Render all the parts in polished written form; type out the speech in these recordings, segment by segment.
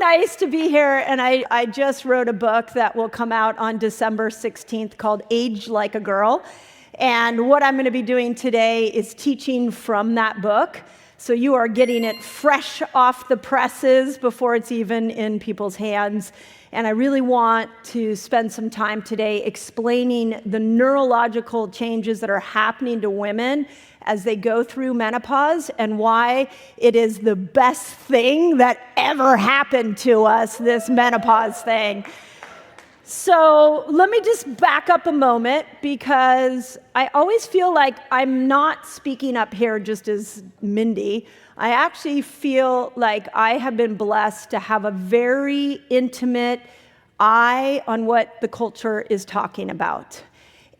nice to be here, and I just wrote a book that will come out on December 16th called Age Like a Girl. And what I'm going to be doing today is teaching from that book. So you are getting it fresh off the presses before it's even in people's hands. And I really want to spend some time today explaining the neurological changes that are happening to women as they go through menopause and why it is the best thing that ever happened to us, this menopause thing. So let me just back up a moment, because I always feel like I'm not speaking up here just as Mindy. I actually feel like I have been blessed to have a very intimate eye on what the culture is talking about.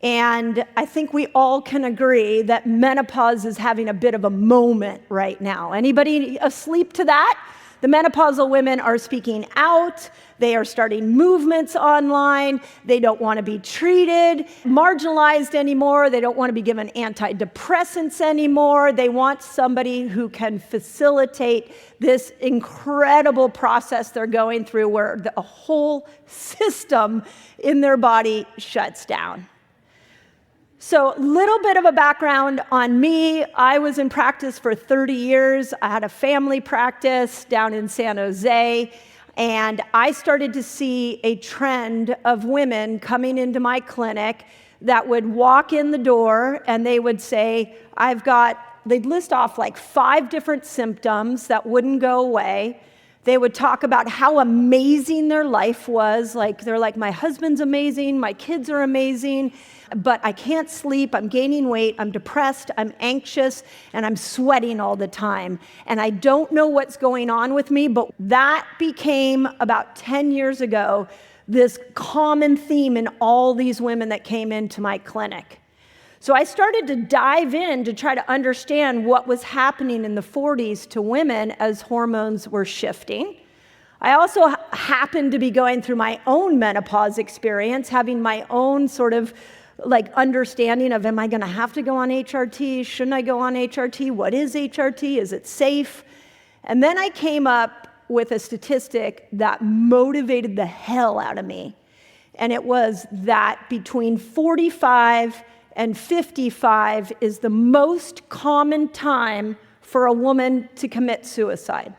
And I think we all can agree that menopause is having a bit of a moment right now. Anybody asleep to that? The menopausal women are speaking out. They are starting movements online. They don't want to be treated, marginalized anymore. They don't want to be given antidepressants anymore. They want somebody who can facilitate this incredible process they're going through, where the whole system in their body shuts down. So a little bit of a background on me. I was in practice for 30 years. I had a family practice down in San Jose, and I started to see a trend of women coming into my clinic that would walk in the door and they would say, they'd list off like 5 different symptoms that wouldn't go away. They would talk about how amazing their life was. They're like, my husband's amazing, my kids are amazing, but I can't sleep, I'm gaining weight, I'm depressed, I'm anxious, and I'm sweating all the time. And I don't know what's going on with me, but that became, about 10 years ago, this common theme in all these women that came into my clinic. So I started to dive in to try to understand what was happening in the 40s to women as hormones were shifting. I also happened to be going through my own menopause experience, having my own sort of understanding of, am I going to have to go on HRT? Shouldn't I go on HRT? What is HRT? Is it safe? And then I came up with a statistic that motivated the hell out of me. And it was that between 45 and 55 is the most common time for a woman to commit suicide.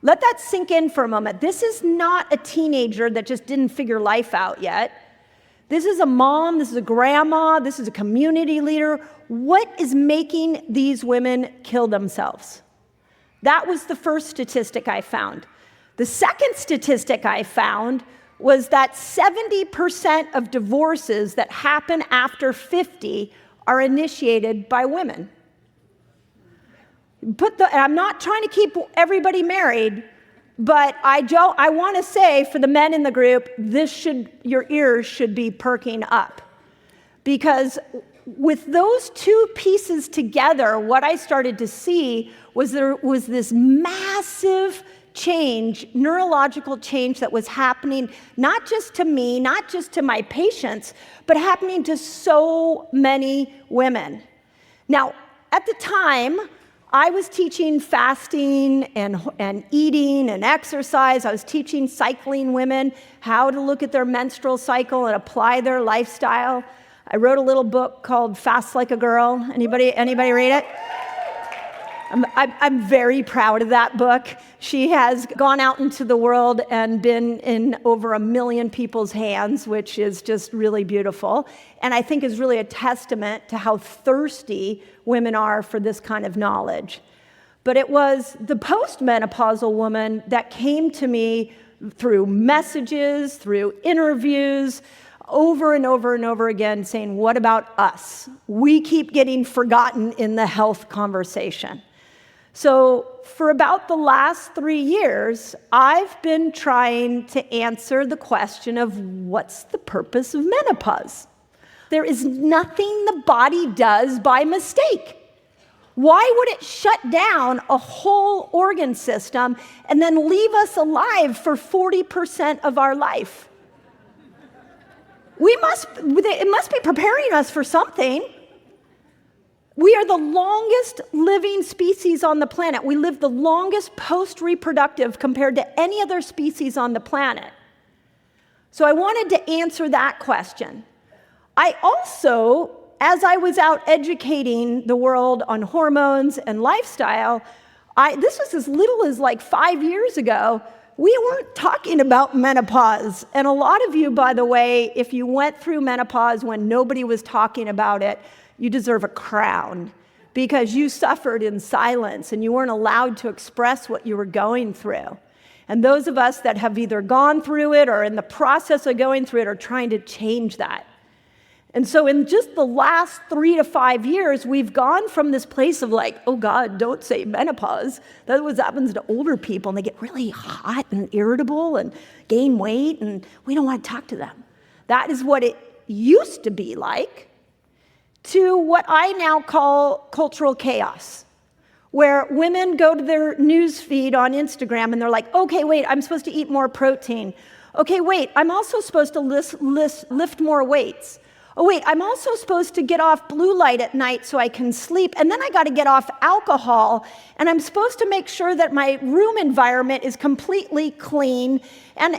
Let that sink in for a moment. This is not a teenager that just didn't figure life out yet. This is a mom, this is a grandma, this is a community leader. What is making these women kill themselves? That was the first statistic I found. The second statistic I found was that 70% of divorces that happen after 50 are initiated by women. And I'm not trying to keep everybody married, but I want to say, for the men in the group, your ears should be perking up. Because with those two pieces together, what I started to see was there was this massive change, neurological change, that was happening not just to me, not just to my patients, but happening to so many women. Now, at the time, I was teaching fasting and eating and exercise. I was teaching cycling women how to look at their menstrual cycle and apply their lifestyle. I wrote a little book called Fast Like a Girl. Anybody read it? I'm very proud of that book. She has gone out into the world and been in over 1 million people's hands, which is just really beautiful. And I think is really a testament to how thirsty women are for this kind of knowledge. But it was the post-menopausal woman that came to me through messages, through interviews, over and over and over again, saying, what about us? We keep getting forgotten in the health conversation. So for about the last 3 years, I've been trying to answer the question of what's the purpose of menopause? There is nothing the body does by mistake. Why would it shut down a whole organ system and then leave us alive for 40% of our life? It must be preparing us for something. We are the longest living species on the planet. We live the longest post-reproductive compared to any other species on the planet. So I wanted to answer that question. I also, as I was out educating the world on hormones and lifestyle, this was as little as like 5 years ago, we weren't talking about menopause. And a lot of you, by the way, if you went through menopause when nobody was talking about it, you deserve a crown because you suffered in silence and you weren't allowed to express what you were going through. And those of us that have either gone through it or in the process of going through it are trying to change that. And so in just the last 3 to 5 years, we've gone from this place of like, oh God, don't say menopause. That's what happens to older people, and they get really hot and irritable and gain weight, and we don't want to talk to them. That is what it used to be like, to what I now call cultural chaos, where women go to their news feed on Instagram and they're like, okay, wait, I'm supposed to eat more protein. Okay, wait, I'm also supposed to lift more weights. Oh, wait, I'm also supposed to get off blue light at night so I can sleep, and then I got to get off alcohol, and I'm supposed to make sure that my room environment is completely clean, and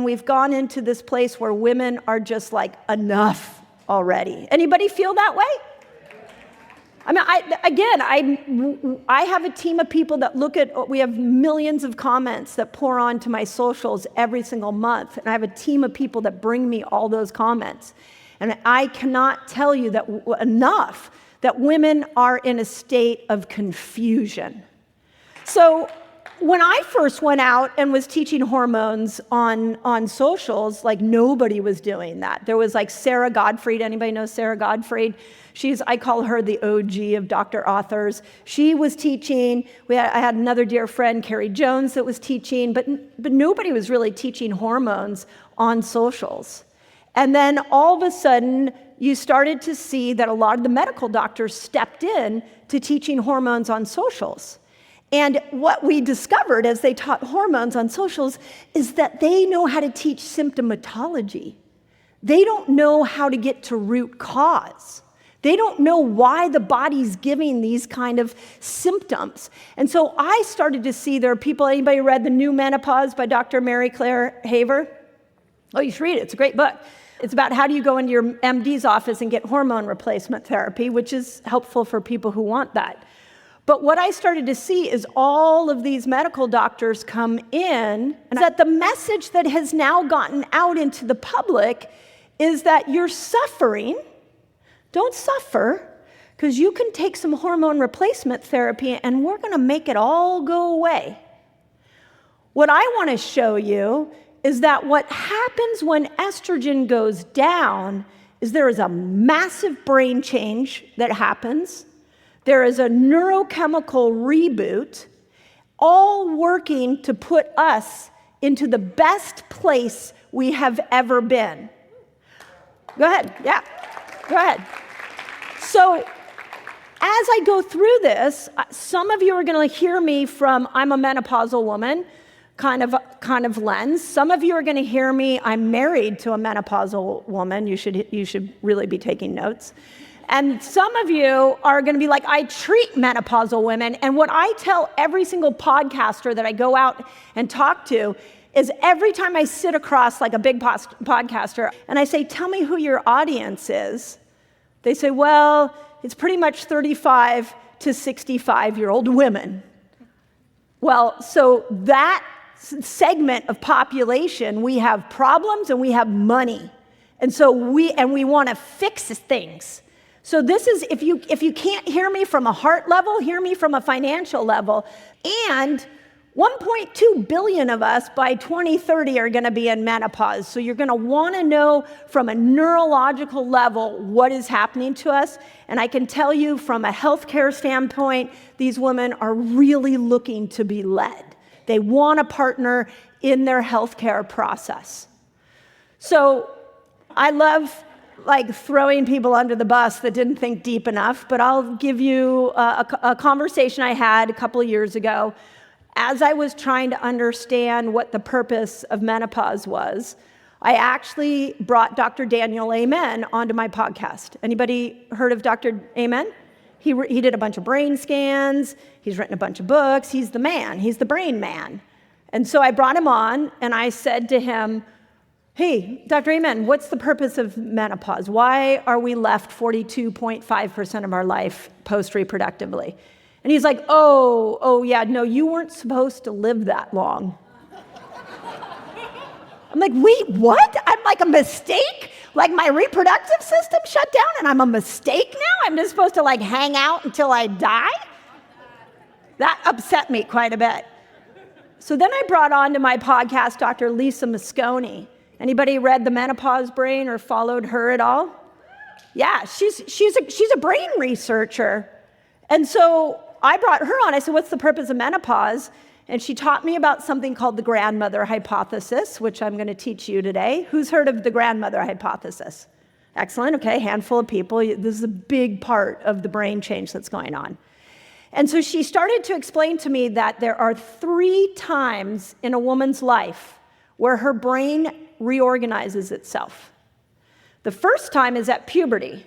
we've gone into this place where women are just like, enough already. Anybody feel that way? I mean, I have a team of people that look at, we have millions of comments that pour onto my socials every single month. And I have a team of people that bring me all those comments. And I cannot tell you that enough that women are in a state of confusion. So when I first went out and was teaching hormones on socials, like nobody was doing that. There was like Sarah Gottfried. Anybody know Sarah Gottfried? I call her the OG of Dr. Authors. She was teaching. I had another dear friend, Carrie Jones, that was teaching, but nobody was really teaching hormones on socials. And then all of a sudden, you started to see that a lot of the medical doctors stepped in to teaching hormones on socials. And what we discovered as they taught hormones on socials is that they know how to teach symptomatology. They don't know how to get to root cause. They don't know why the body's giving these kind of symptoms. And so I started to see there are people, anybody read The New Menopause by Dr. Mary Claire Haver? Oh, you should read it. It's a great book. It's about how do you go into your MD's office and get hormone replacement therapy, which is helpful for people who want that. But what I started to see is all of these medical doctors come in, and that the message that has now gotten out into the public is that you're suffering. Don't suffer, because you can take some hormone replacement therapy and we're going to make it all go away. What I want to show you is that what happens when estrogen goes down is there is a massive brain change that happens. There is a neurochemical reboot, all working to put us into the best place we have ever been. Go ahead. Yeah, go ahead. So as I go through this, some of you are going to hear me from I'm a menopausal woman kind of lens. Some of you are going to hear me I'm married to a menopausal woman. You should really be taking notes. And some of you are going to be like, I treat menopausal women. And what I tell every single podcaster that I go out and talk to is every time I sit across like a big podcaster and I say, tell me who your audience is, they say, well, it's pretty much 35 to 65-year-old women. Well, so that segment of population, we have problems and we have money. And so we want to fix things. So this is, if you can't hear me from a heart level, hear me from a financial level. And 1.2 billion of us by 2030 are going to be in menopause. So you're going to want to know from a neurological level what is happening to us. And I can tell you from a healthcare standpoint, these women are really looking to be led. They want a partner in their healthcare process. So I love like throwing people under the bus that didn't think deep enough, but I'll give you a conversation I had a couple of years ago as I was trying to understand what the purpose of menopause was. I actually brought Dr. Daniel Amen onto my podcast. Anybody heard of Dr. Amen? He did a bunch of brain scans. He's written a bunch of books. He's the man. He's the brain man. And so I brought him on, and I said to him, hey, Dr. Amen, what's the purpose of menopause? Why are we left 42.5% of our life post-reproductively? And he's like, oh, yeah, no, you weren't supposed to live that long. I'm like, wait, what? I'm like a mistake? Like my reproductive system shut down and I'm a mistake now? I'm just supposed to like hang out until I die? That upset me quite a bit. So then I brought on to my podcast Dr. Lisa Mosconi. Anybody read The Menopause Brain or followed her at all? Yeah, she's a brain researcher. And so I brought her on. I said, what's the purpose of menopause? And she taught me about something called the grandmother hypothesis, which I'm going to teach you today. Who's heard of the grandmother hypothesis? Excellent. Okay, handful of people. This is a big part of the brain change that's going on. And so she started to explain to me that there are 3 times in a woman's life where her brain reorganizes itself. The first time is at puberty.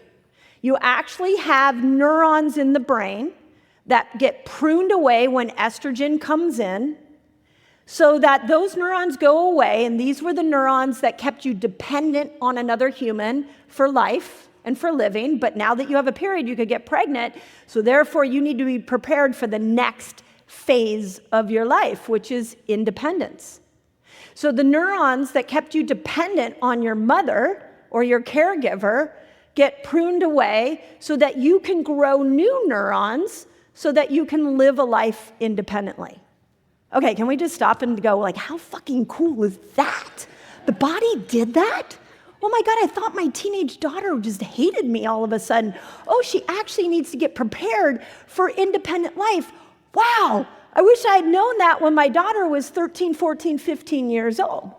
You actually have neurons in the brain that get pruned away when estrogen comes in, so that those neurons go away, and these were the neurons that kept you dependent on another human for life and for living, but now that you have a period, you could get pregnant, so therefore you need to be prepared for the next phase of your life, which is independence. So the neurons that kept you dependent on your mother or your caregiver get pruned away so that you can grow new neurons so that you can live a life independently. Okay, can we just stop and go like, how fucking cool is that? The body did that? Oh my God, I thought my teenage daughter just hated me all of a sudden. Oh, she actually needs to get prepared for independent life. Wow, I wish I had known that when my daughter was 13, 14, 15 years old.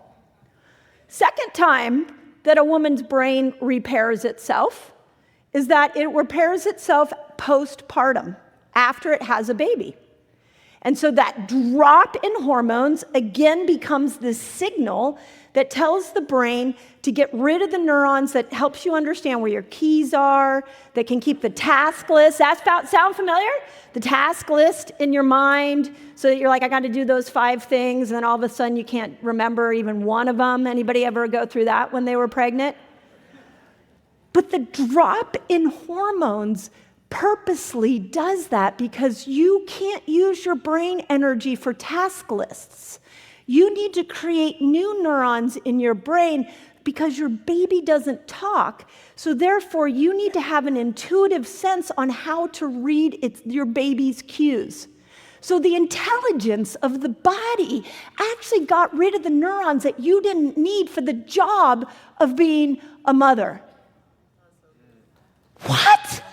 Second time that a woman's brain repairs itself is that it repairs itself postpartum, after it has a baby. And so that drop in hormones again becomes this signal that tells the brain to get rid of the neurons that helps you understand where your keys are, that can keep the task list. That sound familiar? The task list in your mind, so that you're like, I got to do those 5 things, and then all of a sudden you can't remember even one of them. Anybody ever go through that when they were pregnant? But the drop in hormones purposely does that because you can't use your brain energy for task lists. You need to create new neurons in your brain because your baby doesn't talk. So therefore, you need to have an intuitive sense on how to read your baby's cues. So the intelligence of the body actually got rid of the neurons that you didn't need for the job of being a mother. What?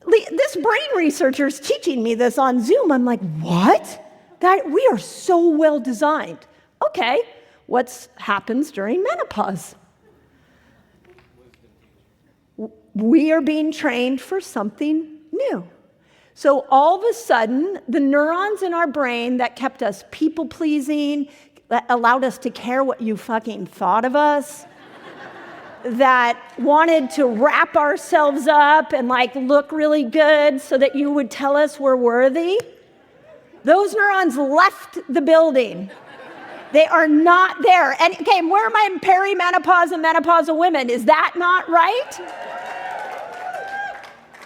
This brain researcher is teaching me this on Zoom. I'm like, what? That we are so well designed. Okay, what happens during menopause? We are being trained for something new. So all of a sudden, the neurons in our brain that kept us people-pleasing, that allowed us to care what you fucking thought of us, that wanted to wrap ourselves up and like look really good so that you would tell us we're worthy, those neurons left the building. They are not there. And okay, where are my perimenopause and menopausal women? Is that not right?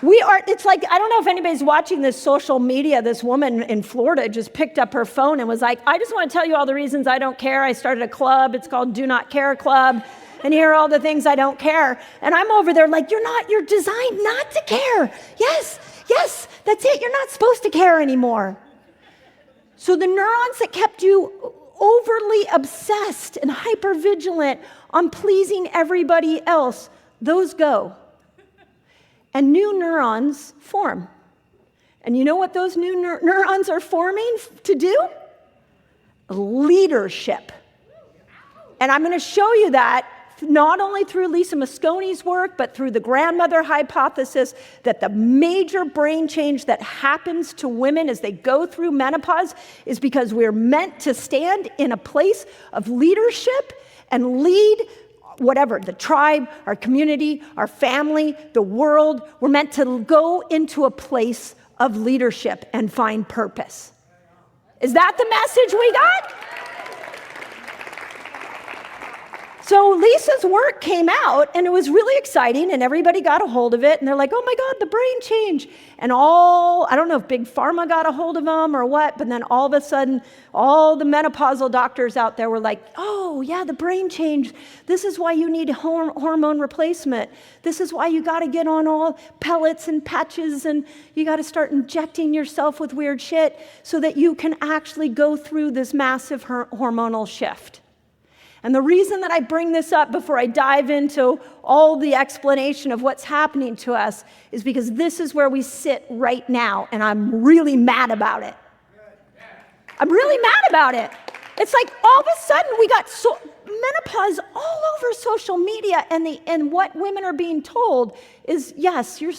It's like, I don't know if anybody's watching this social media. This woman in Florida just picked up her phone and was like, I just want to tell you all the reasons I don't care. I started a club. It's called Do Not Care Club. And here are all the things I don't care. And I'm over there like, you're designed not to care. Yes, that's it. You're not supposed to care anymore. So the neurons that kept you overly obsessed and hypervigilant on pleasing everybody else, those go. And new neurons form. And you know what those new neurons are forming to do? Leadership. And I'm going to show you that not only through Lisa Mosconi's work, but through the grandmother hypothesis, that the major brain change that happens to women as they go through menopause is because we're meant to stand in a place of leadership and lead whatever, the tribe, our community, our family, the world. We're meant to go into a place of leadership and find purpose. Is that the message we got? So Lisa's work came out, and it was really exciting, and everybody got a hold of it, and they're like, oh my God, the brain change. And I don't know if Big Pharma got a hold of them or what, but then all of a sudden, all the menopausal doctors out there were like, oh yeah, the brain change. This is why you need hormone replacement. This is why you got to get on all pellets and patches, and you got to start injecting yourself with weird shit so that you can actually go through this massive hormonal shift. And the reason that I bring this up before I dive into all the explanation of what's happening to us is because this is where we sit right now, and I'm really mad about it. I'm really mad about it. It's like all of a sudden we got menopause all over social media, and what women are being told is, yes, you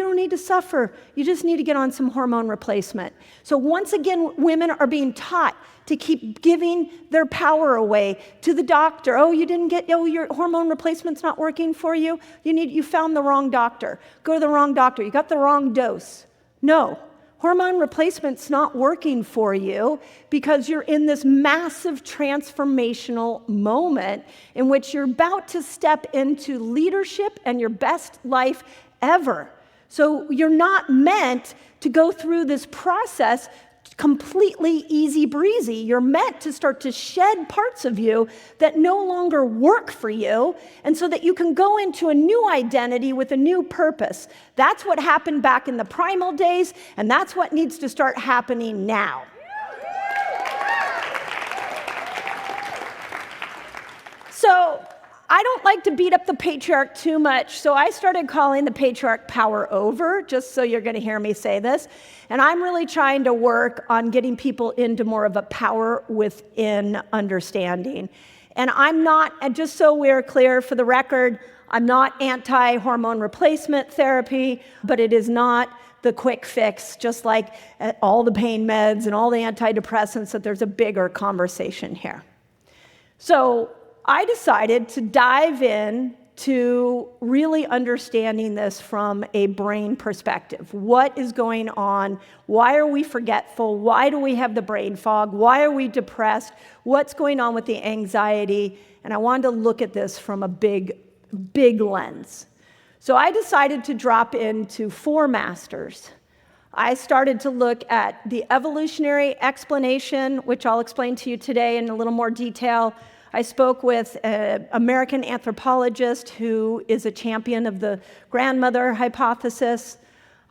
don't need to suffer. You just need to get on some hormone replacement. So once again, women are being taught to keep giving their power away to the doctor. Oh, your hormone replacement's not working for you. You found the wrong doctor. Go to the wrong doctor. You got the wrong dose. No, hormone replacement's not working for you because you're in this massive transformational moment in which you're about to step into leadership and your best life ever. So you're not meant to go through this process completely easy breezy. You're meant to start to shed parts of you that no longer work for you, and so that you can go into a new identity with a new purpose. That's what happened back in the primal days, and that's what needs to start happening now. So I don't like to beat up the patriarch too much, so I started calling the patriarch power over, just so you're going to hear me say this. And I'm really trying to work on getting people into more of a power within understanding. And I'm not, and just so we're clear for the record, I'm not anti-hormone replacement therapy, but it is not the quick fix, just like all the pain meds and all the antidepressants, that there's a bigger conversation here. So I decided to dive in to really understanding this from a brain perspective. What is going on? Why are we forgetful? Why do we have the brain fog? Why are we depressed? What's going on with the anxiety? And I wanted to look at this from a big lens. So I decided to drop into 4 masters. I started to look at the evolutionary explanation, which I'll explain to you today in a little more detail. I spoke with an American anthropologist who is a champion of the grandmother hypothesis.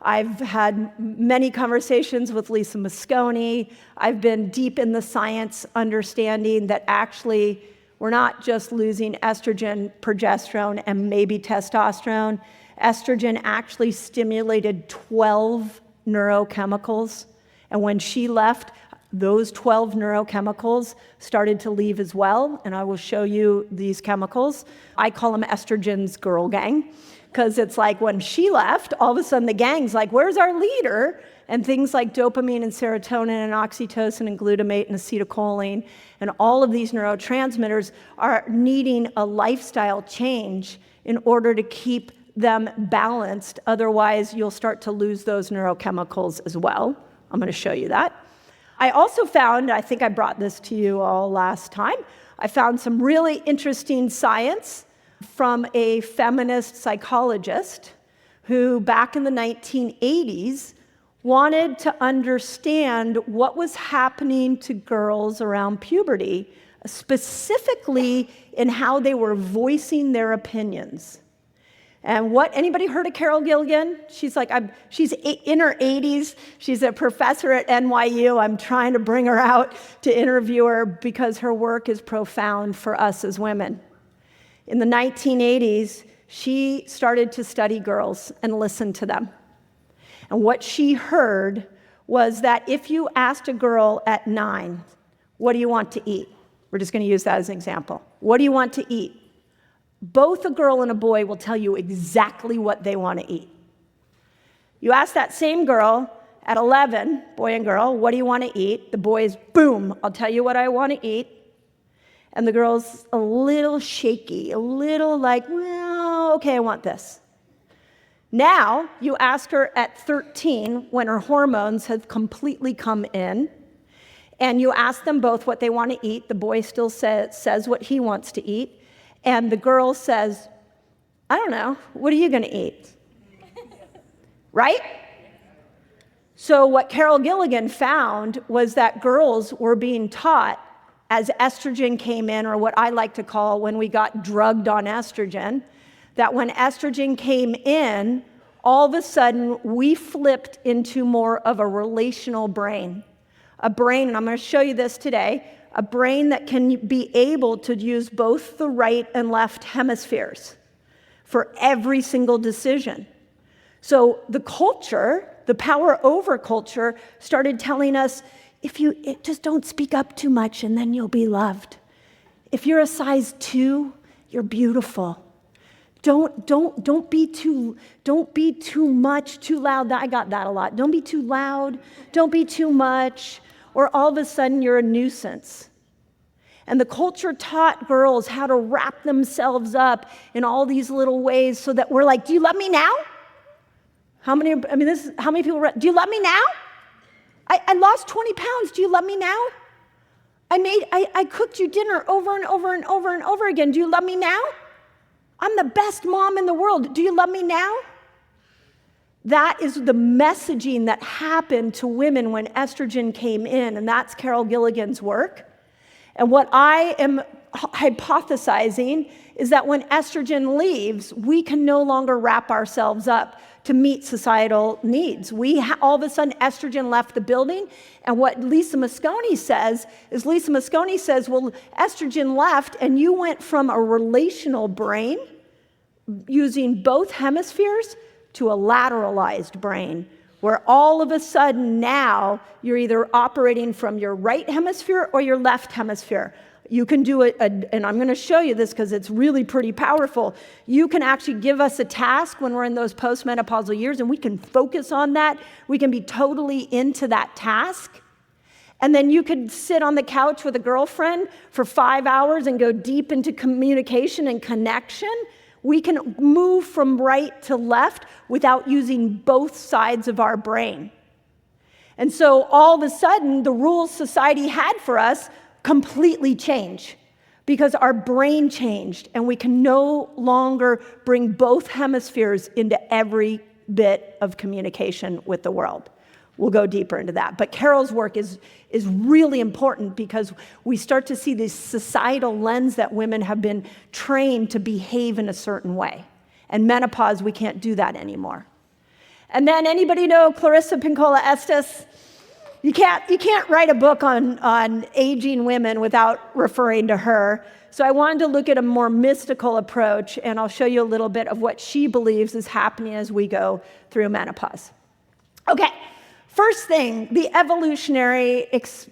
I've had many conversations with Lisa Mosconi. I've been deep in the science, understanding that actually we're not just losing estrogen, progesterone, and maybe testosterone. Estrogen actually stimulated 12 neurochemicals, and when she left, those 12 neurochemicals started to leave as well, and I will show you these chemicals. I call them estrogen's girl gang, because it's like when she left, all of a sudden the gang's like, where's our leader? And things like dopamine and serotonin and oxytocin and glutamate and acetylcholine and all of these neurotransmitters are needing a lifestyle change in order to keep them balanced. Otherwise, you'll start to lose those neurochemicals as well. I'm going to show you that. I also found, I think I brought this to you all last time, I found some really interesting science from a feminist psychologist who back in the 1980s wanted to understand what was happening to girls around puberty, specifically in how they were voicing their opinions. And anybody heard of Carol Gilligan? She's in her 80s. She's a professor at NYU. I'm trying to bring her out to interview her because her work is profound for us as women. In the 1980s, she started to study girls and listen to them. And what she heard was that if you asked a girl at 9, what do you want to eat? We're just going to use that as an example. What do you want to eat? both a girl and a boy will tell you exactly what they want to eat. You ask that same girl at 11, boy and girl, what do you want to eat? The boy is, boom, I'll tell you what I want to eat. And the girl's a little shaky, a little like, well, okay, I want this. Now, you ask her at 13, when her hormones have completely come in, and you ask them both what they want to eat. The boy still says what he wants to eat. And the girl says, I don't know, what are you going to eat? Right? So what Carol Gilligan found was that girls were being taught as estrogen came in, or what I like to call when we got drugged on estrogen, that when estrogen came in, all of a sudden we flipped into more of a relational brain. A brain, and I'm going to show you this today, a brain that can be able to use both the right and left hemispheres for every single decision. So the culture, the power over culture, started telling us, just don't speak up too much and then you'll be loved. If you're a size 2, you're beautiful. Don't be too much, too loud. I got that a lot. Don't be too loud. Don't be too much. Or all of a sudden you're a nuisance. And the culture taught girls how to wrap themselves up in all these little ways so that we're like, do you love me now? How many people, do you love me now? I lost 20 pounds. Do you love me now? I cooked you dinner over and over and over and over again. Do you love me now? I'm the best mom in the world. Do you love me now? That is the messaging that happened to women when estrogen came in, and that's Carol Gilligan's work. And what I am hypothesizing is that when estrogen leaves, we can no longer wrap ourselves up to meet societal needs. All of a sudden, estrogen left the building, and what Lisa Mosconi says, well, estrogen left, and you went from a relational brain using both hemispheres to a lateralized brain, where all of a sudden now you're either operating from your right hemisphere or your left hemisphere. You can do it, and I'm going to show you this because it's really pretty powerful. You can actually give us a task when we're in those post-menopausal years, and we can focus on that. We can be totally into that task. And then you could sit on the couch with a girlfriend for 5 hours and go deep into communication and connection. We can move from right to left without using both sides of our brain. And so all of a sudden, the rules society had for us completely change because our brain changed, and we can no longer bring both hemispheres into every bit of communication with the world. We'll go deeper into that. But Carol's work is really important because we start to see this societal lens that women have been trained to behave in a certain way. And menopause, we can't do that anymore. And then anybody know Clarissa Pinkola Estes? You can't write a book on aging women without referring to her. So I wanted to look at a more mystical approach, and I'll show you a little bit of what she believes is happening as we go through menopause. Okay. First thing, the evolutionary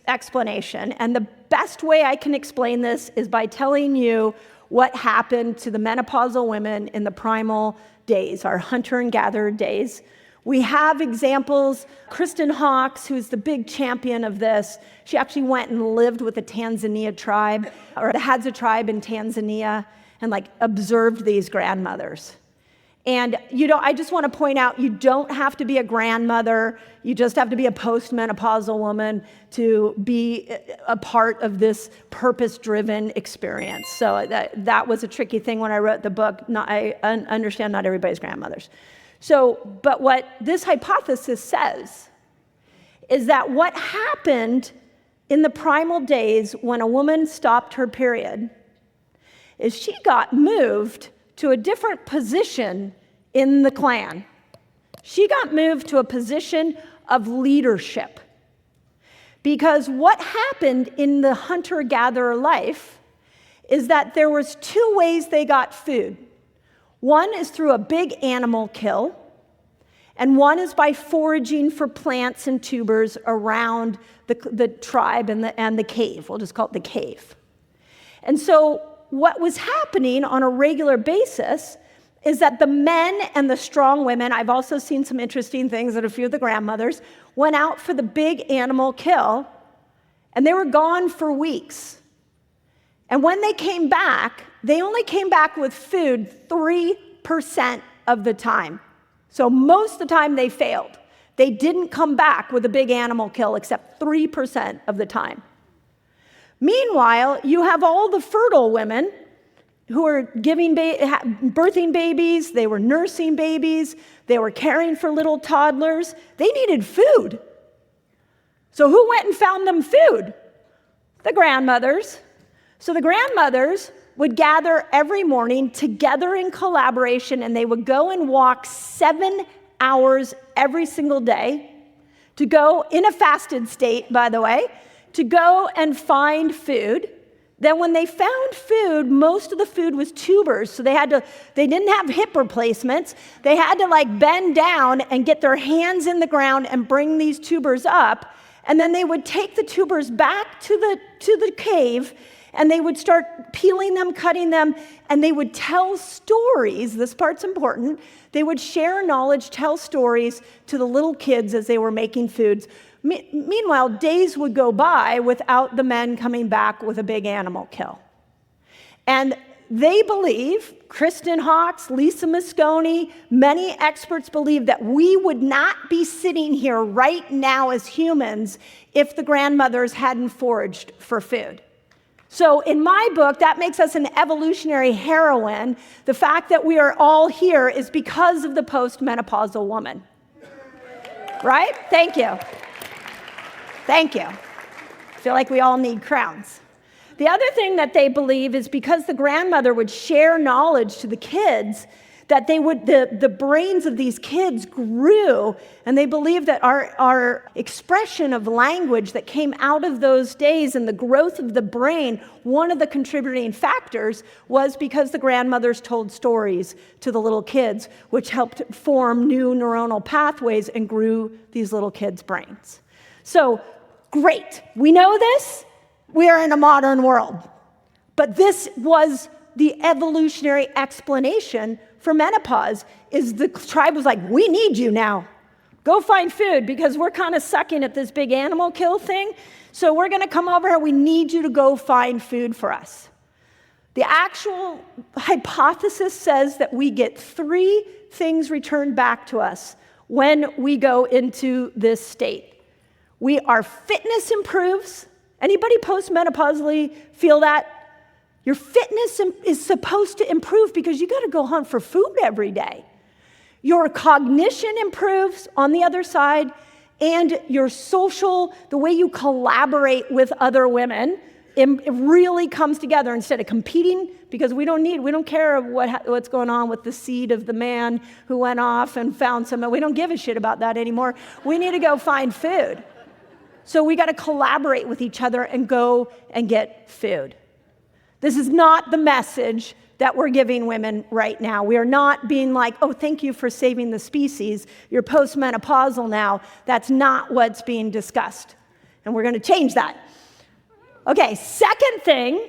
explanation, and the best way I can explain this is by telling you what happened to the menopausal women in the primal days, our hunter and gatherer days. We have examples. Kristen Hawkes, who's the big champion of this, she actually went and lived with a Tanzania tribe, or the Hadza tribe in Tanzania, and observed these grandmothers. And, I just want to point out, you don't have to be a grandmother. You just have to be a post-menopausal woman to be a part of this purpose-driven experience. So that was a tricky thing when I wrote the book. I understand not everybody's grandmothers. But what this hypothesis says is that what happened in the primal days when a woman stopped her period is she got moved to a different position in the clan. She got moved to a position of leadership. Because what happened in the hunter-gatherer life is that there was 2 ways they got food. One is through a big animal kill, and one is by foraging for plants and tubers around the tribe and the cave. We'll just call it the cave. And so what was happening on a regular basis is that the men and the strong women, I've also seen some interesting things that a few of the grandmothers, went out for the big animal kill, and they were gone for weeks. And when they came back, they only came back with food 3% of the time. So most of the time they failed. They didn't come back with a big animal kill except 3% of the time. Meanwhile, you have all the fertile women who are birthing babies, they were nursing babies, they were caring for little toddlers. They needed food. So who went and found them food? The grandmothers. So the grandmothers would gather every morning together in collaboration, and they would go and walk 7 hours every single day to go, in a fasted state, by the way, to go and find food. Then when they found food, most of the food was tubers, so they didn't have hip replacements. They had to bend down and get their hands in the ground and bring these tubers up, and then they would take the tubers back to the cave, and they would start peeling them, cutting them, and they would tell stories. This part's important. They would share knowledge, tell stories to the little kids as they were making foods. Meanwhile, days would go by without the men coming back with a big animal kill. And they believe, Kristen Hawkes, Lisa Mosconi, many experts believe that we would not be sitting here right now as humans if the grandmothers hadn't foraged for food. So in my book, that makes us an evolutionary heroine. The fact that we are all here is because of the post-menopausal woman. Right? Thank you. Thank you. I feel like we all need crowns. The other thing that they believe is because the grandmother would share knowledge to the kids, that the brains of these kids grew, and they believe that our expression of language that came out of those days and the growth of the brain, one of the contributing factors was because the grandmothers told stories to the little kids, which helped form new neuronal pathways and grew these little kids' brains. So, great. We know this. We are in a modern world. But this was the evolutionary explanation for menopause, is the tribe was like, we need you now. Go find food because we're kind of sucking at this big animal kill thing. So we're going to come over here. We need you to go find food for us. The actual hypothesis says that we get 3 things returned back to us when we go into this state. Our fitness improves. Anybody postmenopausally feel that? Your fitness is supposed to improve because you got to go hunt for food every day. Your cognition improves on the other side, and your social, the way you collaborate with other women, it really comes together instead of competing, because we don't care what's going on with the seed of the man who went off and found some. We don't give a shit about that anymore. We need to go find food. So we got to collaborate with each other and go and get food. This is not the message that we're giving women right now. We are not being like, oh, thank you for saving the species. You're postmenopausal now. That's not what's being discussed. And we're going to change that. Okay, second thing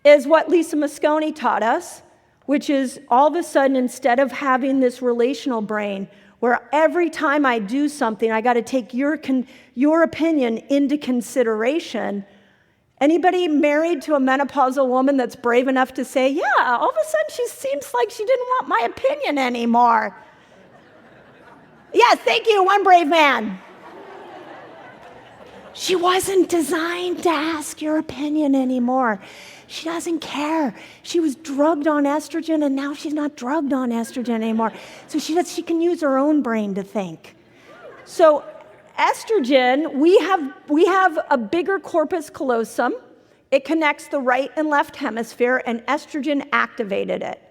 is what Lisa Mosconi taught us, which is all of a sudden, instead of having this relational brain, where every time I do something, I got to take your opinion into consideration. Anybody married to a menopausal woman that's brave enough to say, yeah, all of a sudden she seems like she didn't want my opinion anymore? Yes, thank you, one brave man. She wasn't designed to ask your opinion anymore. She doesn't care. She was drugged on estrogen, and now she's not drugged on estrogen anymore. So she can use her own brain to think. So estrogen, we have a bigger corpus callosum. It connects the right and left hemisphere, and estrogen activated it.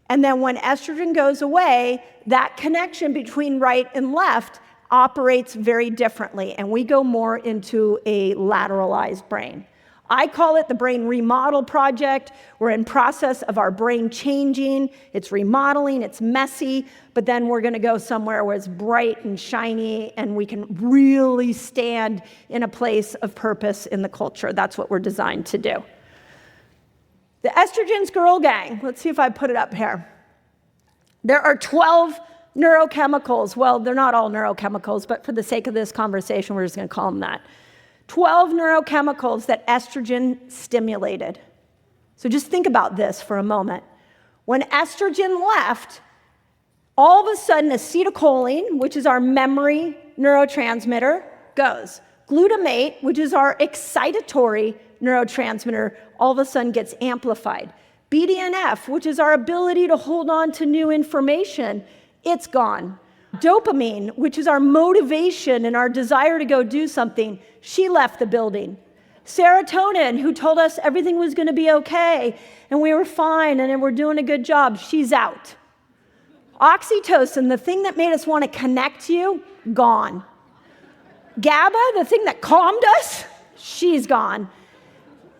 And then when estrogen goes away, that connection between right and left operates very differently, and we go more into a lateralized brain. I call it the brain remodel project. We're in process of our brain changing. It's remodeling, it's messy, but then we're going to go somewhere where it's bright and shiny and we can really stand in a place of purpose in the culture. That's what we're designed to do. The estrogen's girl gang. Let's see if I put it up here. There are 12 neurochemicals. Well, they're not all neurochemicals, but for the sake of this conversation, we're just going to call them that. 12 neurochemicals that estrogen stimulated. So just think about this for a moment. When estrogen left, all of a sudden acetylcholine, which is our memory neurotransmitter, goes. Glutamate, which is our excitatory neurotransmitter, all of a sudden gets amplified. BDNF, which is our ability to hold on to new information, it's gone. Dopamine, which is our motivation and our desire to go do something, she left the building. Serotonin, who told us everything was going to be okay and we were fine and we're doing a good job, she's out. Oxytocin, the thing that made us want to connect to you, gone. GABA, the thing that calmed us, she's gone.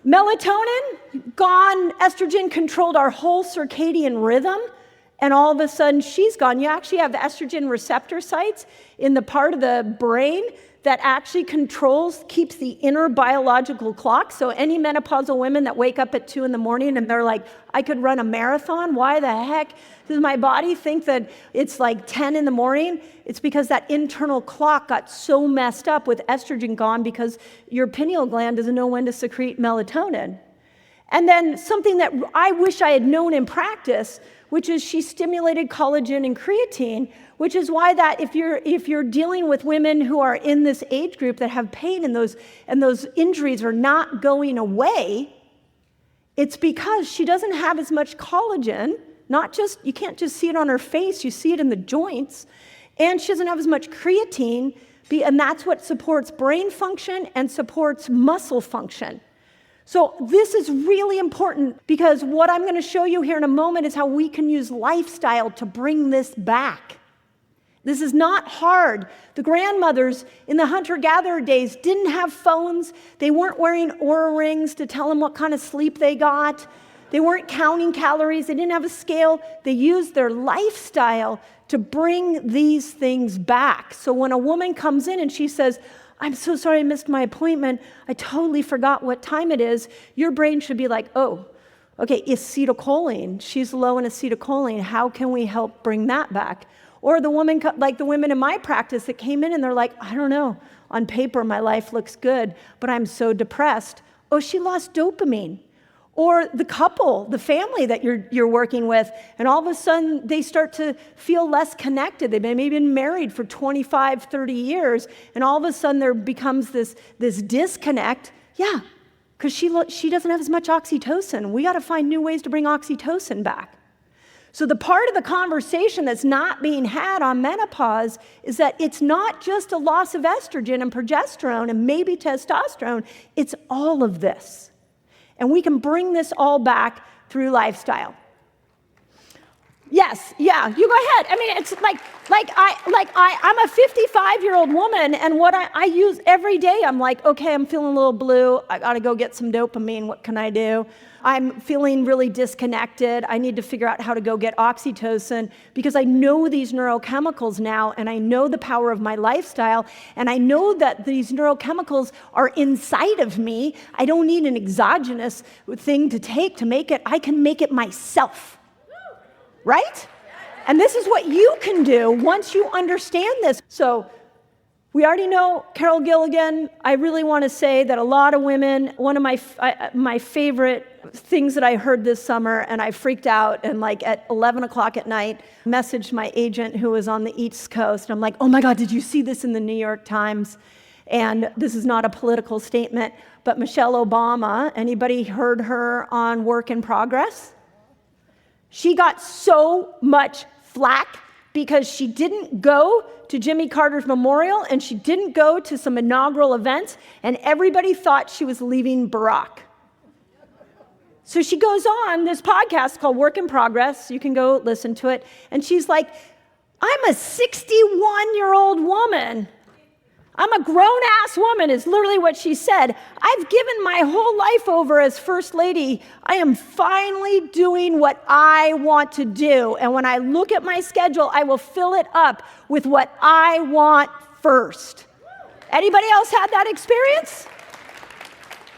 Melatonin, gone. Estrogen controlled our whole circadian rhythm, and all of a sudden she's gone. You actually have the estrogen receptor sites in the part of the brain that actually keeps the inner biological clock. So any menopausal women that wake up at 2 in the morning and they're like, I could run a marathon, why the heck does my body think that it's like 10 in the morning? It's because that internal clock got so messed up with estrogen gone because your pineal gland doesn't know when to secrete melatonin. And then something that I wish I had known in practice, which is she stimulated collagen and creatine, which is why that if you're dealing with women who are in this age group that have pain and those injuries are not going away, it's because she doesn't have as much collagen, you can't just see it on her face, you see it in the joints, and she doesn't have as much creatine, and that's what supports brain function and supports muscle function. So this is really important because what I'm going to show you here in a moment is how we can use lifestyle to bring this back. This is not hard. The grandmothers in the hunter-gatherer days didn't have phones. They weren't wearing Oura rings to tell them what kind of sleep they got. They weren't counting calories. They didn't have a scale. They used their lifestyle to bring these things back. So when a woman comes in and she says, I'm so sorry I missed my appointment. I totally forgot what time it is. Your brain should be like, oh, okay, acetylcholine. She's low in acetylcholine. How can we help bring that back? Or the woman, like the women in my practice that came in and they're like, I don't know, on paper my life looks good, but I'm so depressed. Oh, she lost dopamine. Or the couple, the family that you're working with, and all of a sudden they start to feel less connected. They've maybe been married for 25, 30 years, and all of a sudden there becomes this disconnect. Yeah, because she doesn't have as much oxytocin. We got to find new ways to bring oxytocin back. So the part of the conversation that's not being had on menopause is that it's not just a loss of estrogen and progesterone and maybe testosterone, it's all of this. And we can bring this all back through lifestyle. Yes, yeah, you go ahead. I mean, it's I'm a 55-year-old woman, and what I use every day, I'm like, okay, I'm feeling a little blue. I got to go get some dopamine. What can I do? I'm feeling really disconnected. I need to figure out how to go get oxytocin because I know these neurochemicals now, and I know the power of my lifestyle, and I know that these neurochemicals are inside of me. I don't need an exogenous thing to take to make it. I can make it myself. Right? And this is what you can do once you understand this. So we already know Carol Gilligan. I really want to say that a lot of women, one of my favorite things that I heard this summer, and I freaked out, and like at 11 o'clock at night, messaged my agent who was on the East Coast. I'm like, oh my God, did you see this in the New York Times? And this is not a political statement, but Michelle Obama, anybody heard her on Work in Progress? She got so much flack because she didn't go to Jimmy Carter's memorial and she didn't go to some inaugural events, and everybody thought she was leaving Barack. So she goes on this podcast called Work in Progress. You can go listen to it. And she's like, I'm a 61-year-old woman. I'm a grown-ass woman is literally what she said. I've given my whole life over as First Lady. I am finally doing what I want to do. And when I look at my schedule, I will fill it up with what I want first. Anybody else had that experience?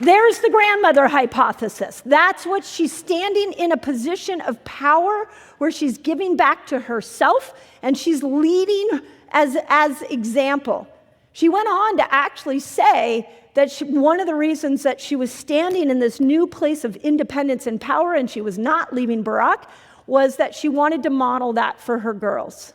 There's the grandmother hypothesis. That's what she's standing in a position of power where she's giving back to herself and she's leading as example. She went on to actually say that one of the reasons that she was standing in this new place of independence and power and she was not leaving Barack was that she wanted to model that for her girls.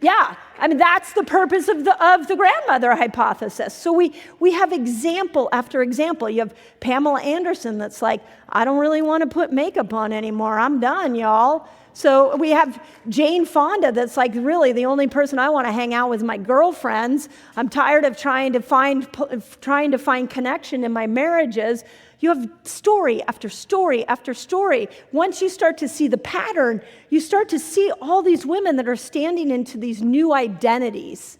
Yeah, I mean, that's the purpose of the grandmother hypothesis. So we have example after example. You have Pamela Anderson that's like, I don't really want to put makeup on anymore. I'm done, y'all. So we have Jane Fonda that's like, really, the only person I want to hang out with is my girlfriends. I'm tired of trying to find connection in my marriages. You have story after story after story. Once you start to see the pattern, you start to see all these women that are standing into these new identities.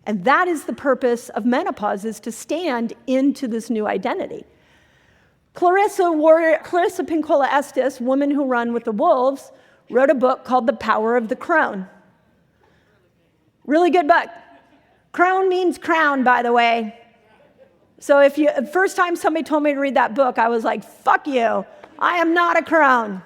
And that is the purpose of menopause, is to stand into this new identity. Clarissa Pinkola Estes, Women Who Run with the Wolves, wrote a book called The Power of the Crone. Really good book. Crone means crown, by the way. So first time somebody told me to read that book, I was like, fuck you, I am not a crone.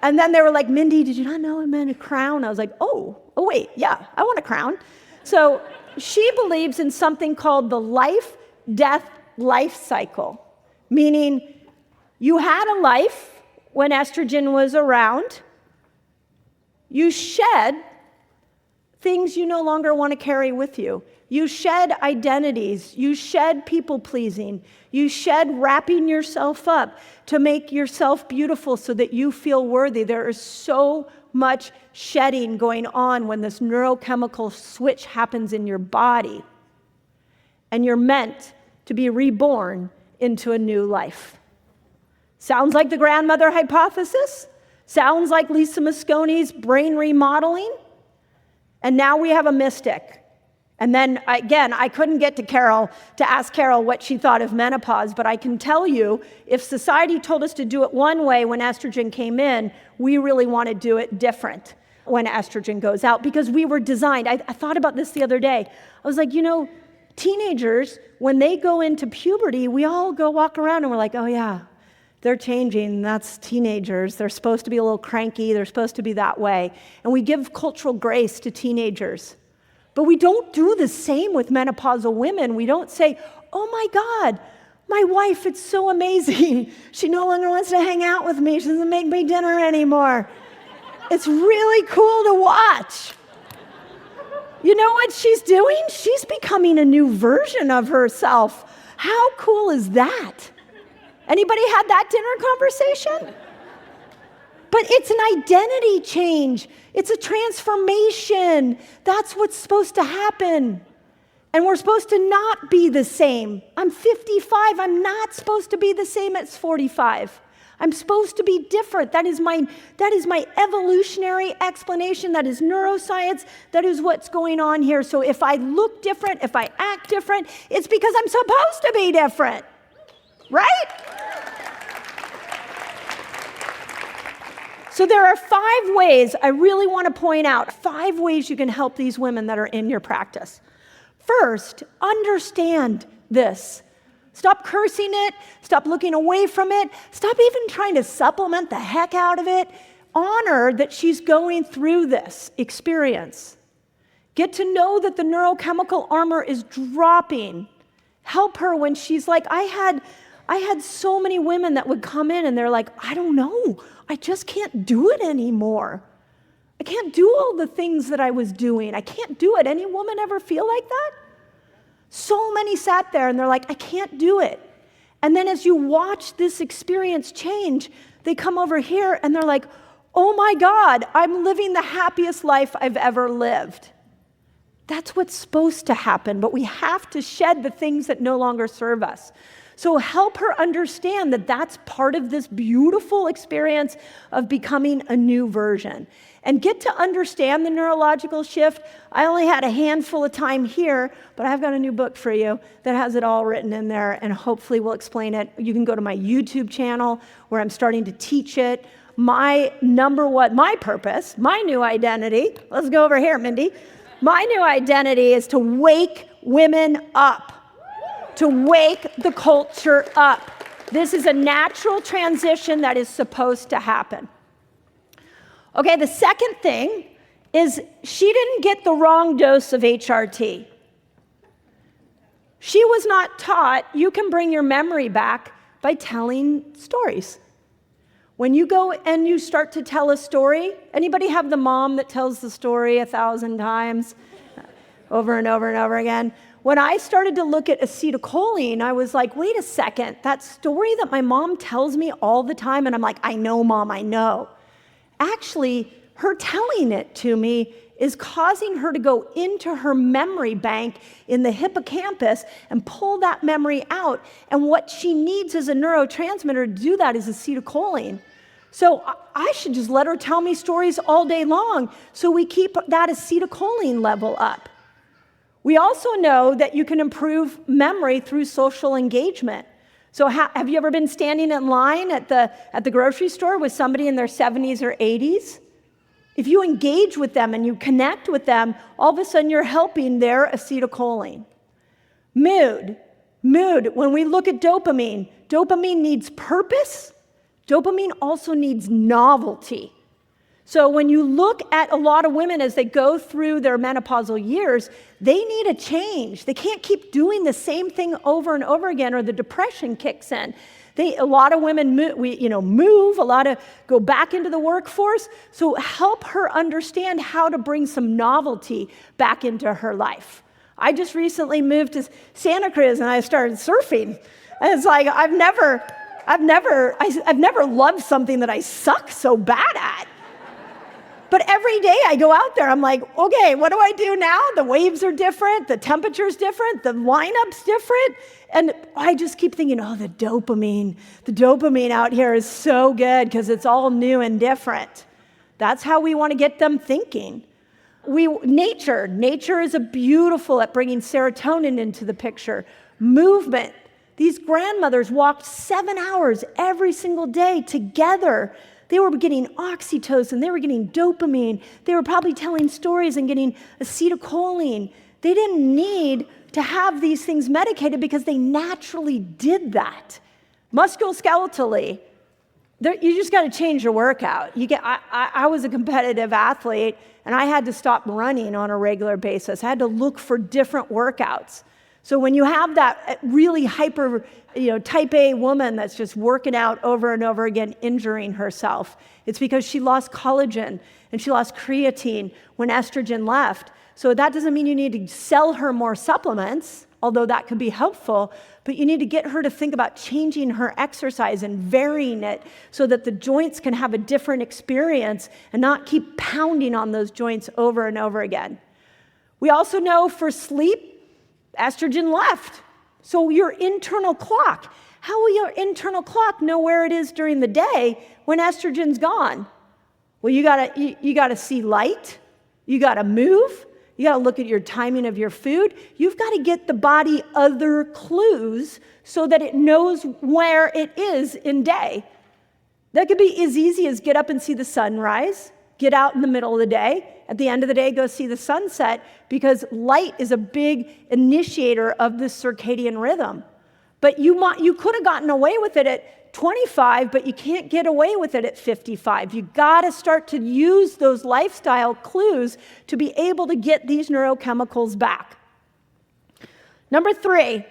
And then they were like, Mindy, did you not know it meant a crown? I was like, oh wait, yeah, I want a crown. So she believes in something called the life-death-life cycle, meaning you had a life when estrogen was around, you shed things you no longer want to carry with you. You shed identities, you shed people-pleasing, you shed wrapping yourself up to make yourself beautiful so that you feel worthy. There is so much shedding going on when this neurochemical switch happens in your body. And you're meant to be reborn into a new life. Sounds like the grandmother hypothesis? Sounds like Lisa Mosconi's brain remodeling? And now we have a mystic. And then, again, I couldn't get to Carol to ask Carol what she thought of menopause, but I can tell you, if society told us to do it one way when estrogen came in, we really want to do it different when estrogen goes out, because we were designed. I thought about this the other day. I was like, teenagers, when they go into puberty, we all go walk around and we're like, oh yeah, they're changing. That's teenagers. They're supposed to be a little cranky. They're supposed to be that way. And we give cultural grace to teenagers. But we don't do the same with menopausal women. We don't say, oh my God, my wife, it's so amazing. She no longer wants to hang out with me. She doesn't make me dinner anymore. It's really cool to watch. You know what she's doing? She's becoming a new version of herself. How cool is that? Anybody had that dinner conversation? But it's an identity change. It's a transformation. That's what's supposed to happen. And we're supposed to not be the same. I'm 55. I'm not supposed to be the same as 45. I'm supposed to be different. That is my evolutionary explanation. That is neuroscience. That is what's going on here. So if I look different, if I act different, it's because I'm supposed to be different. Right? So there are 5 ways I really want to point out, 5 ways you can help these women that are in your practice. First, understand this. Stop cursing it. Stop looking away from it. Stop even trying to supplement the heck out of it. Honor that she's going through this experience. Get to know that the neurochemical armor is dropping. Help her when she's like, I had so many women that would come in and they're like, I don't know. I just can't do it anymore. I can't do all the things that I was doing. I can't do it. Any woman ever feel like that? So many sat there and they're like, I can't do it. And then as you watch this experience change, they come over here and they're like, oh my God, I'm living the happiest life I've ever lived. That's what's supposed to happen, but we have to shed the things that no longer serve us. So help her understand that that's part of this beautiful experience of becoming a new version. And get to understand the neurological shift. I only had a handful of time here, but I've got a new book for you that has it all written in there, and hopefully we'll explain it. You can go to my YouTube channel where I'm starting to teach it. My purpose, my new identity, let's go over here, Mindy. My new identity is to wake women up. to wake the culture up. This is a natural transition that is supposed to happen. Okay, the second thing is she didn't get the wrong dose of HRT. She was not taught you can bring your memory back by telling stories. When you go and you start to tell a story, anybody have the mom that tells the story 1,000 times over and over and over again? When I started to look at acetylcholine, I was like, wait a second, that story that my mom tells me all the time, and I'm like, I know, Mom, I know. Actually, her telling it to me is causing her to go into her memory bank in the hippocampus and pull that memory out. And what she needs as a neurotransmitter to do that is acetylcholine. So I should just let her tell me stories all day long so we keep that acetylcholine level up. We also know that you can improve memory through social engagement. So have you ever been standing in line at the grocery store with somebody in their 70s or 80s? If you engage with them and you connect with them, all of a sudden you're helping their acetylcholine. Mood. When we look at dopamine needs purpose. Dopamine also needs novelty. So when you look at a lot of women as they go through their menopausal years, they need a change. They can't keep doing the same thing over and over again or the depression kicks in. A lot of women move, a lot of go back into the workforce. So help her understand how to bring some novelty back into her life. I just recently moved to Santa Cruz and I started surfing. And it's like I've never loved something that I suck so bad at. But every day I go out there, I'm like, okay, what do I do now? The waves are different, the temperature's different, the lineup's different. And I just keep thinking, the dopamine out here is so good because it's all new and different. That's how we want to get them thinking. Nature is beautiful at bringing serotonin into the picture. Movement. These grandmothers walked 7 hours every single day together. They were getting oxytocin, they were getting dopamine, they were probably telling stories and getting acetylcholine. They didn't need to have these things medicated because they naturally did that. Musculoskeletally, you just got to change your workout. I was a competitive athlete and I had to stop running on a regular basis. I had to look for different workouts. So when you have that really hyper, type A woman that's just working out over and over again, injuring herself, it's because she lost collagen and she lost creatine when estrogen left. So that doesn't mean you need to sell her more supplements, although that could be helpful, but you need to get her to think about changing her exercise and varying it so that the joints can have a different experience and not keep pounding on those joints over and over again. We also know for sleep, estrogen left. So your internal clock, how will your internal clock know where it is during the day when estrogen's gone? Well, you gotta see light, you gotta move, you gotta look at your timing of your food. You've gotta get the body other clues so that it knows where it is in day. That could be as easy as get up and see the sunrise, get out in the middle of the day. At the end of the day, go see the sunset because light is a big initiator of the circadian rhythm. But you could have gotten away with it at 25, but you can't get away with it at 55. You got to start to use those lifestyle clues to be able to get these neurochemicals back. Number 3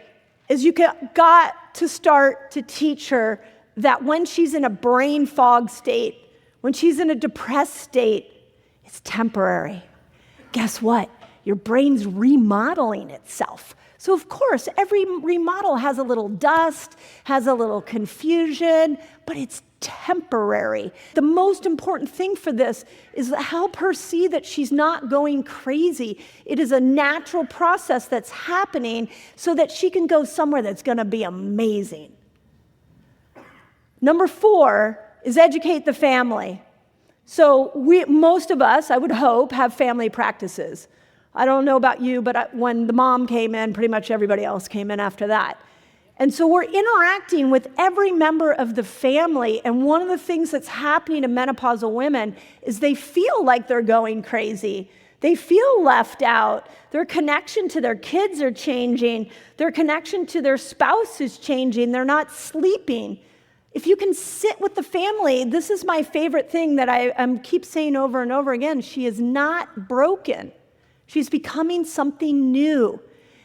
is you got to start to teach her that when she's in a brain fog state, when she's in a depressed state, it's temporary. Guess what? Your brain's remodeling itself. So of course, every remodel has a little dust, has a little confusion, but it's temporary. The most important thing for this is to help her see that she's not going crazy. It is a natural process that's happening so that she can go somewhere that's going to be amazing. Number 4 is educate the family. So most of us, I would hope, have family practices. I don't know about you, but when the mom came in, pretty much everybody else came in after that. And so we're interacting with every member of the family, and one of the things that's happening to menopausal women is they feel like they're going crazy. They feel left out. Their connection to their kids are changing. Their connection to their spouse is changing. They're not sleeping. If you can sit with the family, this is my favorite thing that I keep saying over and over again. She is not broken. She's becoming something new.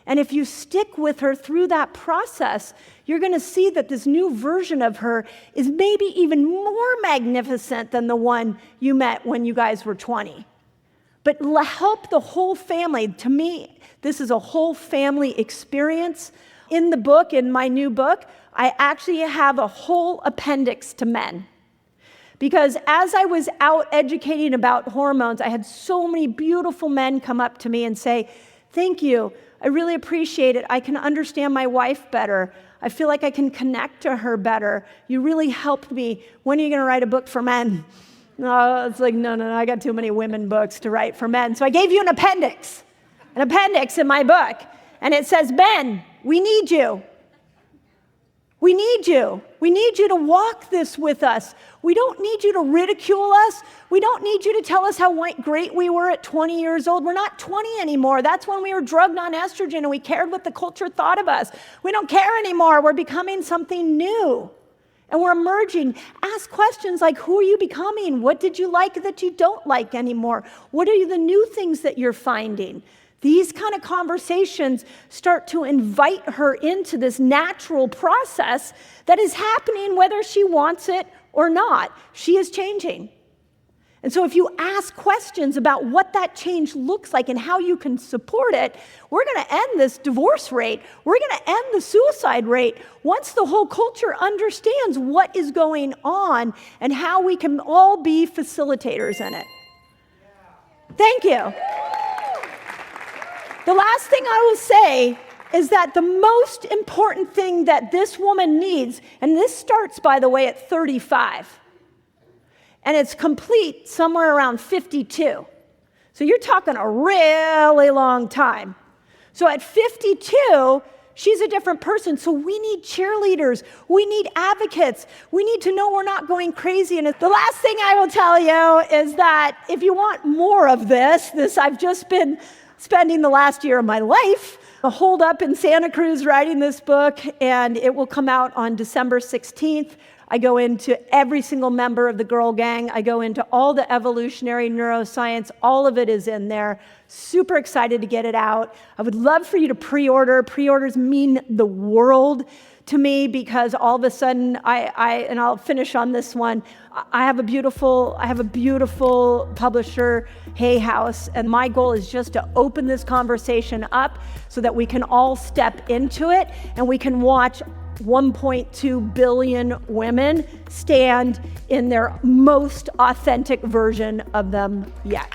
And if you stick with her through that process, you're going to see that this new version of her is maybe even more magnificent than the one you met when you guys were 20. But help the whole family. To me, this is a whole family experience. In the book, in my new book, I actually have a whole appendix to men. Because as I was out educating about hormones, I had so many beautiful men come up to me and say, "Thank you. I really appreciate it. I can understand my wife better. I feel like I can connect to her better. You really helped me. When are you going to write a book for men?" No, it's like, no, I got too many women books to write for men. So I gave you an appendix in my book. And it says, "Ben, we need you. We need you. We need you to walk this with us. We don't need you to ridicule us. We don't need you to tell us how great we were at 20 years old. We're not 20 anymore. That's when we were drugged on estrogen and we cared what the culture thought of us. We don't care anymore. We're becoming something new. And we're emerging. Ask questions like, who are you becoming? What did you like that you don't like anymore? What are the new things that you're finding?" These kind of conversations start to invite her into this natural process that is happening whether she wants it or not. She is changing. And so if you ask questions about what that change looks like and how you can support it, we're going to end this divorce rate. We're going to end the suicide rate once the whole culture understands what is going on and how we can all be facilitators in it. Thank you. The last thing I will say is that the most important thing that this woman needs, and this starts, by the way, at 35, and it's complete somewhere around 52. So you're talking a really long time. So at 52, she's a different person. So we need cheerleaders. We need advocates. We need to know we're not going crazy. And the last thing I will tell you is that if you want more of this I've just been spending the last year of my life holed up in Santa Cruz writing this book, and it will come out on December 16th. I go into every single member of the Girl Gang. I go into all the evolutionary neuroscience. All of it is in there. Super excited to get it out. I would love for you to pre-order. Pre-orders mean the world to me because all of a sudden, and I'll finish on this one, I have a beautiful publisher, Hay House, and my goal is just to open this conversation up so that we can all step into it and we can watch 1.2 billion women stand in their most authentic version of them yet.